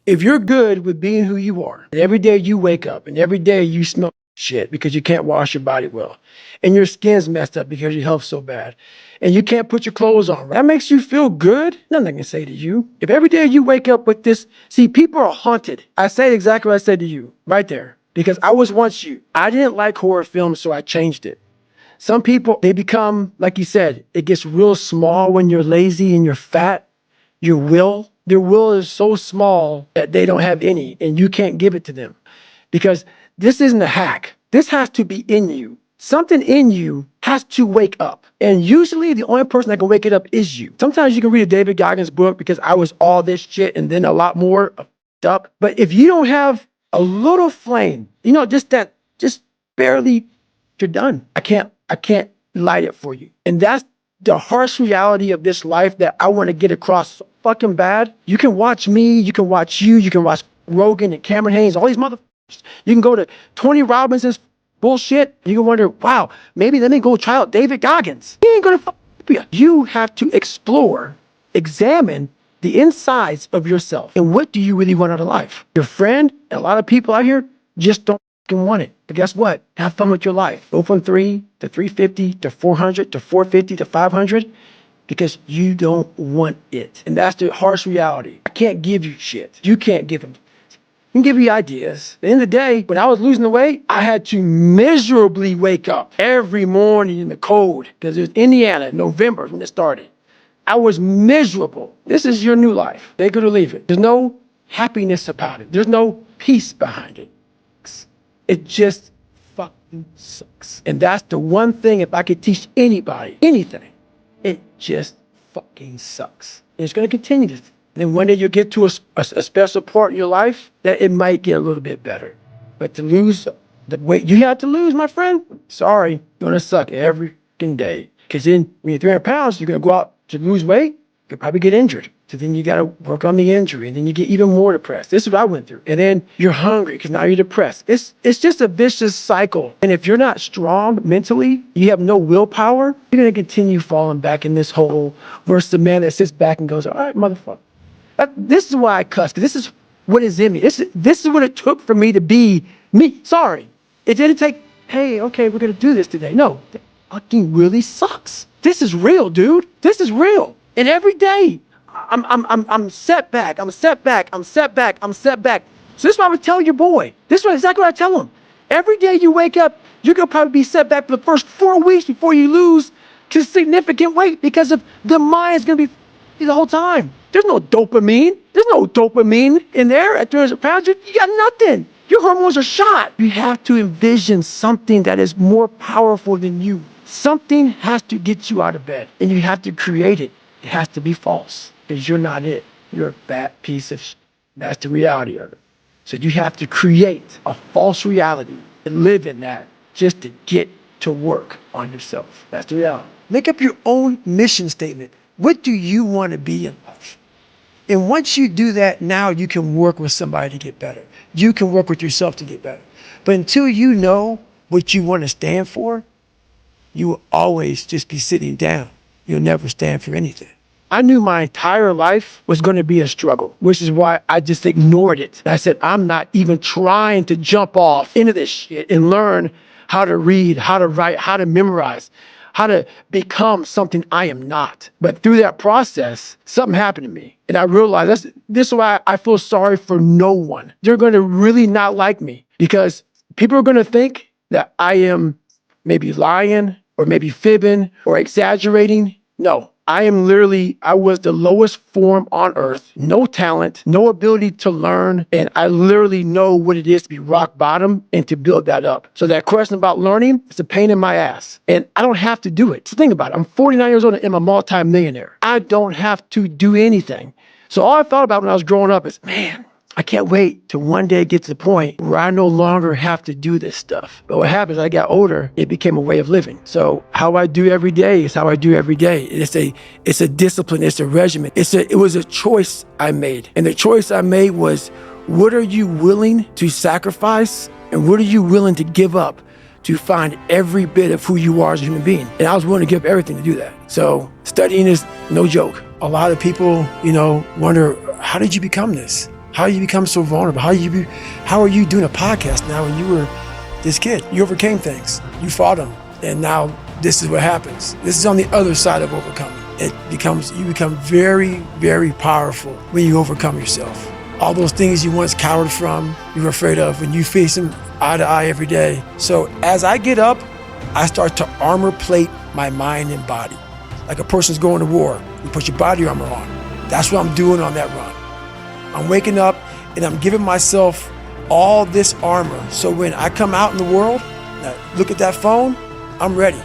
If you're good with being who you are, and every day you wake up and every day you smell shit because you can't wash your body well, and your skin's messed up because your health's so bad, and you can't put your clothes on, that makes you feel good, nothing I can say to you. If every day you wake up with this, see, people are haunted. I say exactly what I said to you right there, because I was once you. I didn't like horror films, so I changed it. Some people, they become, like you said, it gets real small when you're lazy and you're fat. Their will is so small that they don't have any, and you can't give it to them because this isn't a hack. This has to be in you. Something in you has to wake up. And usually the only person that can wake it up is you. Sometimes you can read a David Goggins book because I was all this shit and then a lot more up. But if you don't have a little flame, just barely, you're done. I can't light it for you. And that's the harsh reality of this life that I want to get across so fucking bad. You can watch me, you can watch you, you can watch Rogan and Cameron Haynes, all these motherfuckers. You can go to Tony Robbins's bullshit. You can wonder, wow, maybe let me go try out David Goggins. He ain't gonna fuck you. You have to explore, examine the insides of yourself. And what do you really want out of life? Your friend, and a lot of people out here just don't fucking want it. But guess what? Have fun with your life. Go from 3 to 350 to 400 to 450 to 500 because you don't want it. And that's the harsh reality. I can't give you shit. You can't give them. I can give you ideas. At the end of the day, when I was losing the weight, I had to miserably wake up every morning in the cold because it was Indiana, November when it started. I was miserable. This is your new life. Take it or leave it. There's no happiness about it. There's no peace behind it. It just fucking sucks. And that's the one thing, if I could teach anybody anything, it just fucking sucks. And it's going to continue to. And then one day you'll get to a special part in your life that it might get a little bit better. But to lose the weight you had to lose, my friend, sorry, you're going to suck every fucking day. Because then when you're 300 pounds, you're going to go out to lose weight, you could probably get injured. So then you got to work on the injury, and then you get even more depressed. This is what I went through. And then you're hungry because now you're depressed. It's just a vicious cycle. And if you're not strong mentally, you have no willpower, you're going to continue falling back in this hole versus the man that sits back and goes, all right, motherfucker. This is why I cuss, because this is what is in me. This is what it took for me to be me. Sorry. It didn't take, hey, okay, we're going to do this today. No, it fucking really sucks. This is real, dude. This is real. And every day, I'm set back. I'm set back. I'm set back. I'm set back. So this is what I would tell your boy. This is exactly what I tell him. Every day you wake up, you're going to probably be set back for the first 4 weeks before you lose to significant weight because of the mind's going to be the whole time. There's no dopamine. There's no dopamine in there at 300 pounds. You got nothing. Your hormones are shot. You have to envision something that is more powerful than you. Something has to get you out of bed, and you have to create it. It has to be false, because you're not it. You're a fat piece of shit. That's the reality of it. So you have to create a false reality and live in that just to get to work on yourself. That's the reality. Make up your own mission statement. What do you want to be in life? And once you do that, now you can work with somebody to get better. You can work with yourself to get better. But until you know what you want to stand for, you will always just be sitting down. You'll never stand for anything. I knew my entire life was going to be a struggle, which is why I just ignored it. I said, I'm not even trying to jump off into this shit and learn how to read, how to write, how to memorize, how to become something I am not. But through that process, something happened to me. And I realized this is why I feel sorry for no one. They're going to really not like me because people are going to think that I am maybe lying or maybe fibbing or exaggerating. No, I was the lowest form on earth, no talent, no ability to learn. And I literally know what it is to be rock bottom and to build that up. So that question about learning, it's a pain in my ass. And I don't have to do it. So think about it. I'm 49 years old and I'm a multi-millionaire. I don't have to do anything. So all I thought about when I was growing up is, man, I can't wait to one day get to the point where I no longer have to do this stuff. But what happens, I got older, it became a way of living. So how I do every day is how I do every day. It's a discipline, it's a regimen. It was a choice I made. And the choice I made was, what are you willing to sacrifice? And what are you willing to give up to find every bit of who you are as a human being? And I was willing to give up everything to do that. So studying is no joke. A lot of people, wonder, how did you become this? How you become so vulnerable? How are you doing a podcast now when you were this kid? You overcame things. You fought them. And now this is what happens. This is on the other side of overcoming. You become very, very powerful when you overcome yourself. All those things you once cowered from, you were afraid of, when you face them eye to eye every day. So as I get up, I start to armor plate my mind and body. Like a person's going to war, you put your body armor on. That's what I'm doing on that run. I'm waking up and I'm giving myself all this armor. So when I come out in the world, look at that phone, I'm ready.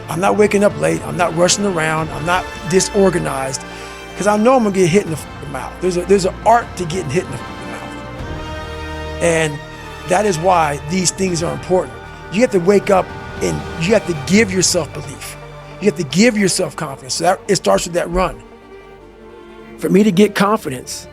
I'm not waking up late. I'm not rushing around. I'm not disorganized, because I know I'm gonna get hit in the mouth. There's an art to getting hit in the mouth, and that is why these things are important. You have to wake up and you have to give yourself belief. You have to give yourself confidence. So it starts with that run. For me to get confidence,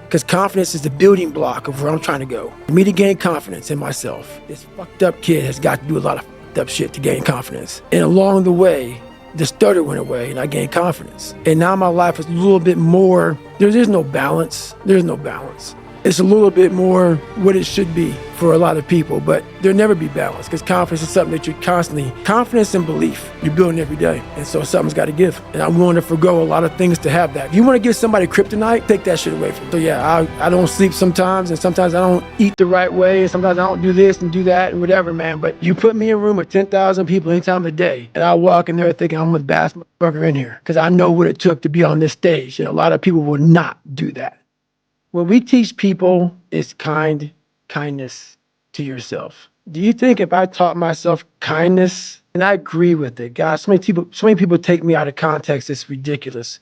because confidence is the building block of where I'm trying to go. For me to gain confidence in myself, this fucked up kid has got to do a lot of fucked up shit to gain confidence. And along the way, the stutter went away and I gained confidence. And now my life is a little bit more, there's no balance. There's no balance. It's a little bit more what it should be for a lot of people, but there'll never be balance, because confidence is something that you're constantly, confidence and belief, you're building every day. And so something's got to give. And I'm willing to forgo a lot of things to have that. If you want to give somebody kryptonite, take that shit away from them. So yeah, I don't sleep sometimes, and sometimes I don't eat the right way, and sometimes I don't do this and do that and whatever, man. But you put me in a room with 10,000 people any time of the day, and I walk in there thinking I'm the best motherfucker in here, because I know what it took to be on this stage. And a lot of people will not do that. What we teach people is kindness to yourself. Do you think if I taught myself kindness, and I agree with it, guys, so many people take me out of context, it's ridiculous.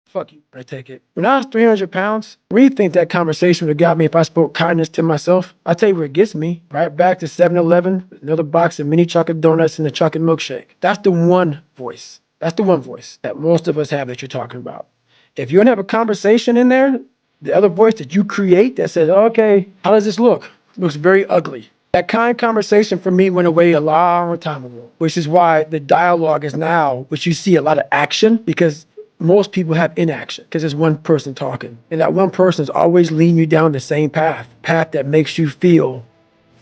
Fuck you, I take it. When I was 300 pounds, where do you think that conversation would have got me if I spoke kindness to myself? I'll tell you where it gets me. Right back to 7-Eleven, another box of mini chocolate donuts and a chocolate milkshake. That's the one voice. That's the one voice that most of us have that you're talking about. If you don't have a conversation in there, the other voice that you create that says, okay, how does this look? It looks very ugly. That kind of conversation for me went away a long time ago, which is why the dialogue is now, which you see a lot of action, because most people have inaction, because there's one person talking. And that one person is always leading you down the same path that makes you feel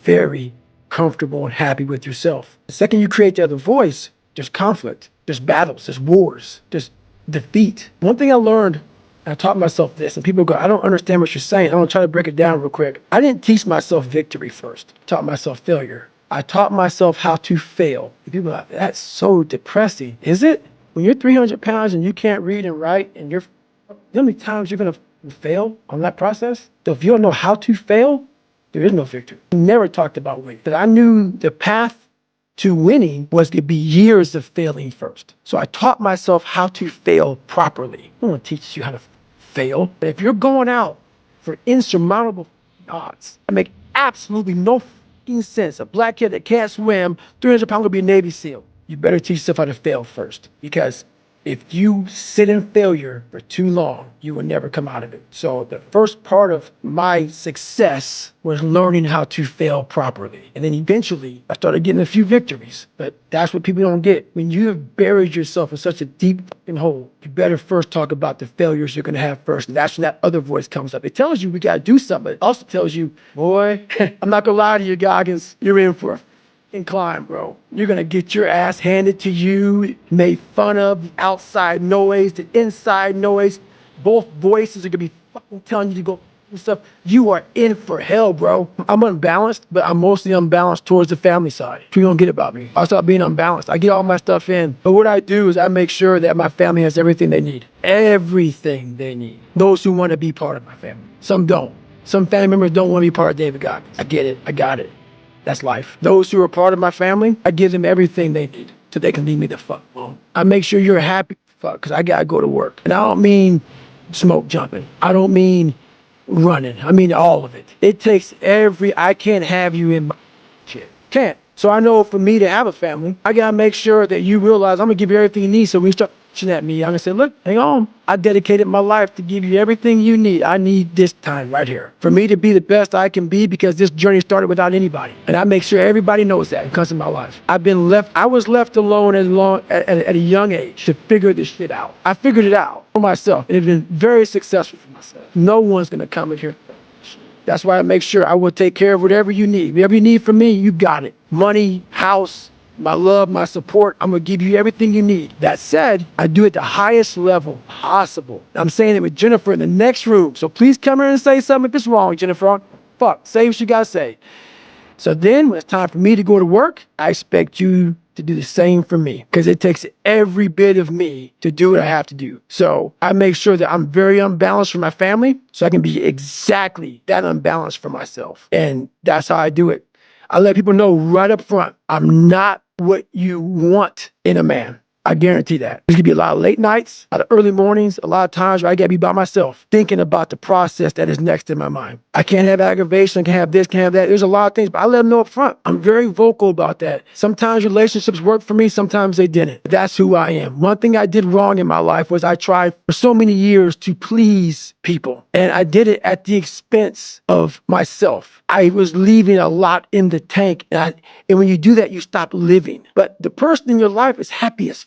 very comfortable and happy with yourself. The second you create the other voice, there's conflict, there's battles, there's wars, there's defeat. One thing I learned, I taught myself this, and people go, I don't understand what you're saying. I'm gonna try to break it down real quick. I didn't teach myself victory first. I taught myself failure. I taught myself how to fail. And people are like, that's so depressing. Is it? When you're 300 pounds and you can't read and write, and you know how many times you're gonna fail on that process? So if you don't know how to fail, there is no victory. I never talked about winning, but I knew the path to winning was to be years of failing first. So I taught myself how to fail properly. No one teaches you how to fail. But if you're going out for insurmountable odds, that make absolutely no fucking sense. A black kid that can't swim, 300 pounds, will be a Navy SEAL. You better teach yourself how to fail first, because if you sit in failure for too long, you will never come out of it. So the first part of my success was learning how to fail properly. And then eventually I started getting a few victories. But that's what people don't get. When you have buried yourself in such a deep fucking hole, you better first talk about the failures you're gonna have first. And that's when that other voice comes up. It tells you we gotta do something. It also tells you, boy, I'm not gonna lie to you, Goggins, you're in for a climb, bro. You're gonna get your ass handed to you, made fun of, the outside noise, the inside noise. Both voices are gonna be fucking telling you to go and stuff. You are in for hell, bro. I'm unbalanced, but I'm mostly unbalanced towards the family side. You don't get about me. I'll stop being unbalanced. I get all my stuff in. But what I do is I make sure that my family has everything they need. Everything they need. Those who want to be part of my family. Some don't. Some family members don't want to be part of David Goggins. I get it. I got it. That's life. Those who are part of my family, I give them everything they need so they can leave me the fuck alone. I make sure you're happy, fuck, because I gotta go to work. And I don't mean smoke jumping. I don't mean running. I mean all of it. It takes I can't have you in my shit. Can't. So I know for me to have a family, I gotta make sure that you realize I'm gonna give you everything you need so we start at me. I'm gonna say, look, hang on. I dedicated my life to give you everything you need. I need this time right here for me to be the best I can be, because this journey started without anybody. And I make sure everybody knows that because of my life. I was left alone at a young age to figure this shit out. I figured it out for myself, and it's been very successful for myself. No one's gonna come in here. That's why I make sure I will take care of whatever you need. Whatever you need from me, you got it. Money, house, my love, my support. I'm going to give you everything you need. That said, I do it at the highest level possible. I'm saying it with Jennifer in the next room. So please come here and say something if it's wrong, Jennifer. Fuck, say what you got to say. So then when it's time for me to go to work, I expect you to do the same for me, because it takes every bit of me to do what I have to do. So I make sure that I'm very unbalanced for my family, so I can be exactly that unbalanced for myself. And that's how I do it. I let people know right up front, I'm not what you want in a man. I guarantee that. There's gonna be a lot of late nights, a lot of early mornings, a lot of times where I gotta be by myself, thinking about the process that is next in my mind. I can't have aggravation, can't have this, can't have that. There's a lot of things, but I let them know up front. I'm very vocal about that. Sometimes relationships work for me, sometimes they didn't. That's who I am. One thing I did wrong in my life was I tried for so many years to please people, and I did it at the expense of myself. I was leaving a lot in the tank, and when you do that, you stop living. But the person in your life is happy as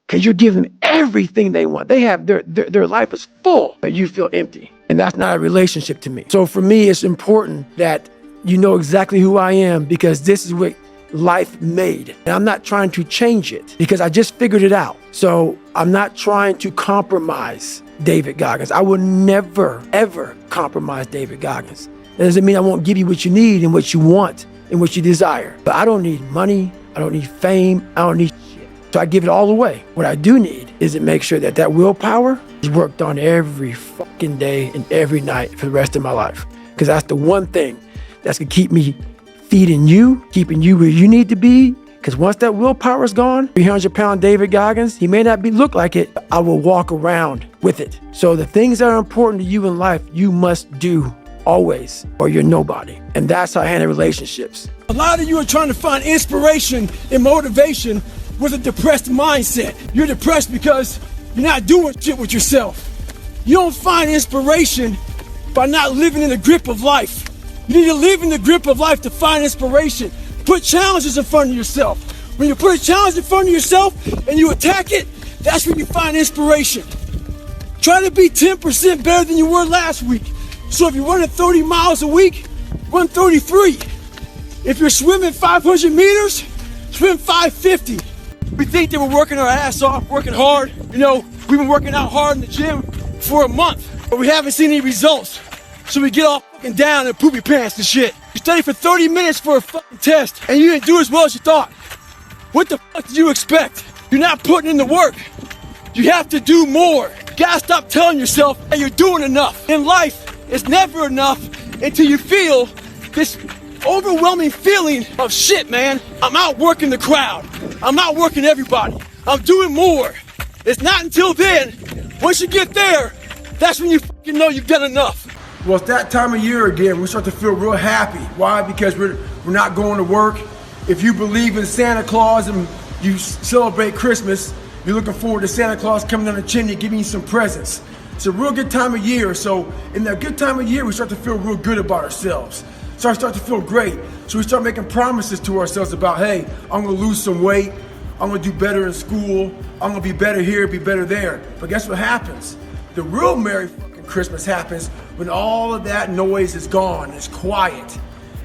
because you're giving them everything they want. They have their life is full, but you feel empty. And that's not a relationship to me. So for me, it's important that you know exactly who I am, because this is what life made. And I'm not trying to change it because I just figured it out. So I'm not trying to compromise David Goggins. I will never, ever compromise David Goggins. That doesn't mean I won't give you what you need and what you want and what you desire. But I don't need money. I don't need fame. I don't need shit. So I give it all away. What I do need is to make sure that that willpower is worked on every fucking day and every night for the rest of my life. Because that's the one thing that's gonna keep me feeding you, keeping you where you need to be. Because once that willpower is gone, 300-pound David Goggins, he may not look like it, but I will walk around with it. So the things that are important to you in life, you must do always, or you're nobody. And that's how I handle relationships. A lot of you are trying to find inspiration and motivation with a depressed mindset. You're depressed because you're not doing shit with yourself. You don't find inspiration by not living in the grip of life. You need to live in the grip of life to find inspiration. Put challenges in front of yourself. When you put a challenge in front of yourself and you attack it, that's when you find inspiration. Try to be 10% better than you were last week. So if you're running 30 miles a week, run 33. If you're swimming 500 meters, swim 550. We think that we're working our ass off, working hard. You know, we've been working out hard in the gym for a month, but we haven't seen any results. So we get all fucking down and poopy pants and shit. You study for 30 minutes for a fucking test, and you didn't do as well as you thought. What the fuck did you expect? You're not putting in the work. You have to do more. You gotta stop telling yourself that you're doing enough. In life, it's never enough until you feel this overwhelming feeling of shit, man. I'm outworking the crowd. I'm outworking everybody. I'm doing more. It's not until then, once you get there, that's when you fucking know you've done enough. Well, it's that time of year again. We start to feel real happy. Why? Because we're not going to work. If you believe in Santa Claus and you celebrate Christmas, you're looking forward to Santa Claus coming down the chimney giving you some presents. It's a real good time of year. So in that good time of year, we start to feel real good about ourselves. So I start to feel great. So we start making promises to ourselves about, hey, I'm gonna lose some weight. I'm gonna do better in school. I'm gonna be better here, be better there. But guess what happens? The real Merry fucking Christmas happens when all of that noise is gone. It's quiet.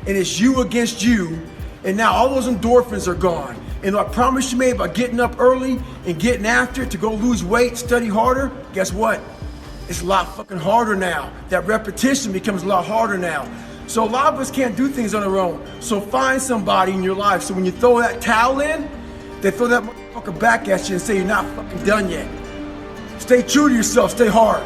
And it's you against you. And now all those endorphins are gone. And I promise you made about getting up early and getting after it to go lose weight, study harder, guess what? It's a lot fucking harder now. That repetition becomes a lot harder now. So a lot of us can't do things on our own. So find somebody in your life. So when you throw that towel in, they throw that motherfucker back at you and say you're not fucking done yet. Stay true to yourself, stay hard.